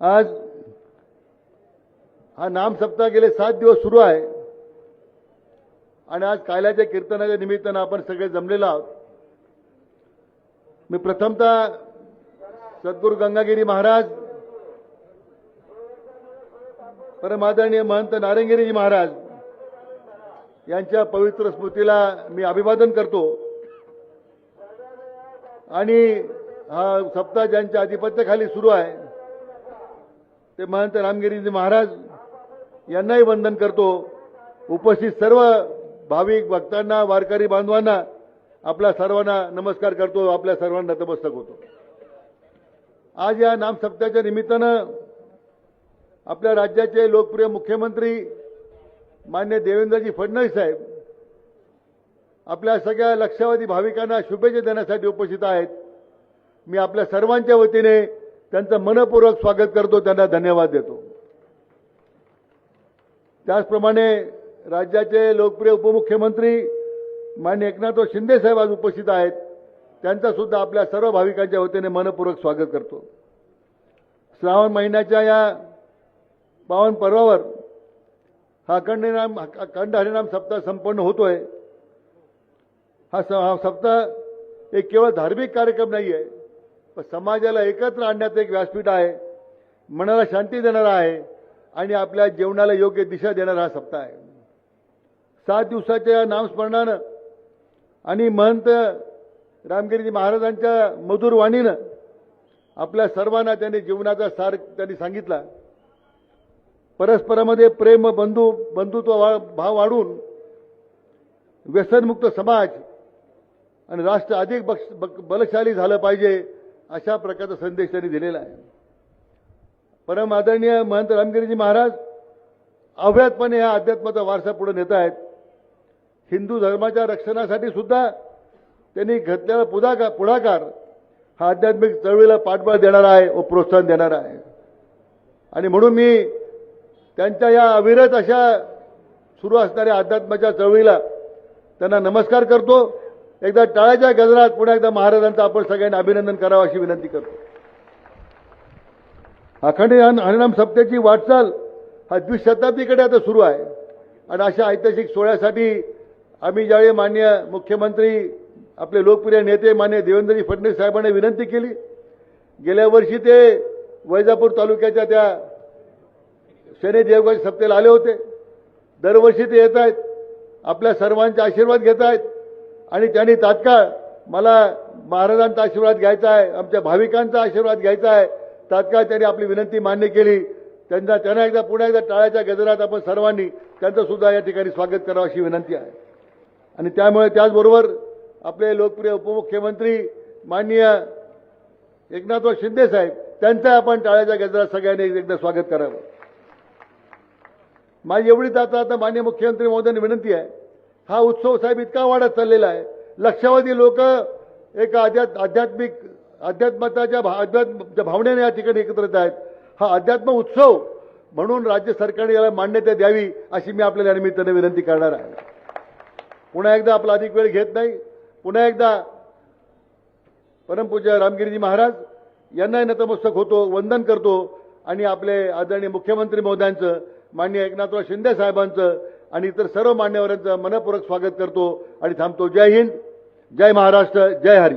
आज हा नाम सप्ताह गेले 7 दिवस सुरू आहे आणि आज कायल्याच्या कीर्तनाच्या निमित्तानं आपण सगळे जमलेलो आहोत। मी प्रथमतः सद्गुरू गंगागिरी महाराज, परमादरणीय महंत नारायणगिरीजी महाराज यांच्या पवित्र स्मृतीला मी अभिवादन करतो आणि हा सप्ताह ज्यांच्या आधिपत्याखाली सुरू आहे ते महंत रामगिरीजी महाराज यांनाही वंदन करतो। उपस्थित सर्व भाविक भक्तांना, वारकरी बांधवांना आपल्या सर्वांना नमस्कार करतो, आपल्या सर्वांना नतमस्तक होतो। आज या नाम सप्ताहाच्या निमित्तानं आपल्या राज्याचे लोकप्रिय मुख्यमंत्री माननीय देवेंद्रजी फडणवीस साहेब आपल्या सगळ्या लक्षावधी भाविकांना शुभेच्छा देण्यासाठी उपस्थित आहेत। मी आपल्या सर्वांच्या वतीने त्यांचं मनपूर्वक स्वागत करतो, त्यांना धन्यवाद देतो। त्याचप्रमाणे राज्याचे लोकप्रिय उपमुख्यमंत्री माननीय एकनाथराव शिंदे साहेब आज उपस्थित आहेत, त्यांचा सुद्धा आपल्या सर्व भाविकांच्या वतीने मनपूर्वक स्वागत करतो। श्रावण महिन्याच्या या पावन पर्वावर हा अखंड हरिनाम सप्ताह संपन्न होतोय। हा सप्ताह एक केवळ धार्मिक कार्यक्रम नाही आहे, पण समाजाला एकत्र आणण्याचं एक व्यासपीठ आहे, मनाला शांती देणारा आहे आणि आपल्या जीवनाला योग्य दिशा देणारा हा सप्ताह आहे। 7 दिवसाच्या या नामस्मरणानं आणि महंत रामगिरीजी महाराजांच्या मधुर वाणीनं आपल्या सर्वांना त्यांनी जीवनाचा सार त्यांनी सांगितला। परस्परामध्ये प्रेम, बंधुत्व भाव वाढून व्यसनमुक्त समाज आणि राष्ट्र अधिक बलशाली झालं पाहिजे, अशा प्रकारचा संदेश त्यांनी दिलेला आहे। परम आदरणीय महंत रामगिरीजी महाराज अव्याहतपणे हा अध्यात्माचा वारसा पुढे नेत आहेत। हिंदू धर्माच्या रक्षणासाठी सुद्धा त्यांनी घेतलेला पुढाकार हा आध्यात्मिक चळवळीला पाठबळ देणारा आहे व प्रोत्साहन देणारा आहे आणि म्हणून मी त्यांच्या या अविरत अशा सुरू असणाऱ्या अध्यात्माच्या चळवळीला त्यांना नमस्कार करतो। एकदा टाळ्याच्या गजरात पुन्हा एकदा महाराजांचं आपण सगळ्यांनी अभिनंदन करावं अशी विनंती करतो। अखंड हरिनाम सप्ताहाची वाटचाल हा द्विशताब्दीकडे आता सुरू आहे आणि अशा ऐतिहासिक सोहळ्यासाठी आम्ही ज्यावेळी माननीय मुख्यमंत्री, आपले लोकप्रिय नेते माननीय देवेंद्रजी फडणवीस साहेबांनी विनंती केली, गेल्या वर्षी ते वैजापूर तालुक्याच्या त्या शनी देवगड सप्तेला आले होते। दरवर्षी ते येत आहेत, आपल्या सर्वांचे आशीर्वाद घेत आहेत आणि त्यांनी तात्काळ मला महाराजांचा आशीर्वाद घ्यायचा आहे, आमच्या भाविकांचा आशीर्वाद घ्यायचा आहे, तात्काळ त्यांनी आपली विनंती मान्य केली। त्यांना एकदा पुन्हा एकदा टाळ्याच्या गजरात आपण सर्वांनी त्यांचं सुद्धा या ठिकाणी स्वागत करावं अशी विनंती आहे। आणि त्यामुळे त्याचबरोबर आपले लोकप्रिय उपमुख्यमंत्री माननीय एकनाथराव शिंदे साहेब त्यांचं आपण टाळ्याच्या गजरात सगळ्यांनी एकदा स्वागत करावं। माझी एवढीच आता माननीय मुख्यमंत्री महोदयांनी विनंती आहे, हा उत्सव साहेब इतका वाढत चाललेला आहे, लक्षावधी लोक एक अध्यात्माच्या भावनेने या ठिकाणी एकत्र येत आहेत। हा अध्यात्म उत्सव म्हणून राज्य सरकारने याला मान्यता द्यावी अशी मी आपल्याला निमित्ताने विनंती करणार आहे। पुन्हा एकदा आपला अधिक वेळ घेत नाही, पुन्हा एकदा परमपूज्य रामगिरीजी महाराज यांनाही नतमस्तक होतो, वंदन करतो आणि आपले आदरणीय मुख्यमंत्री महोदयांचं, माननीय एकनाथराव शिंदे साहेबांचं आणि इतर सर्व मान्यवरांचं मनपूर्वक स्वागत करतो आणि थांबतो। जय हिंद, जय महाराष्ट्र, जय हरी।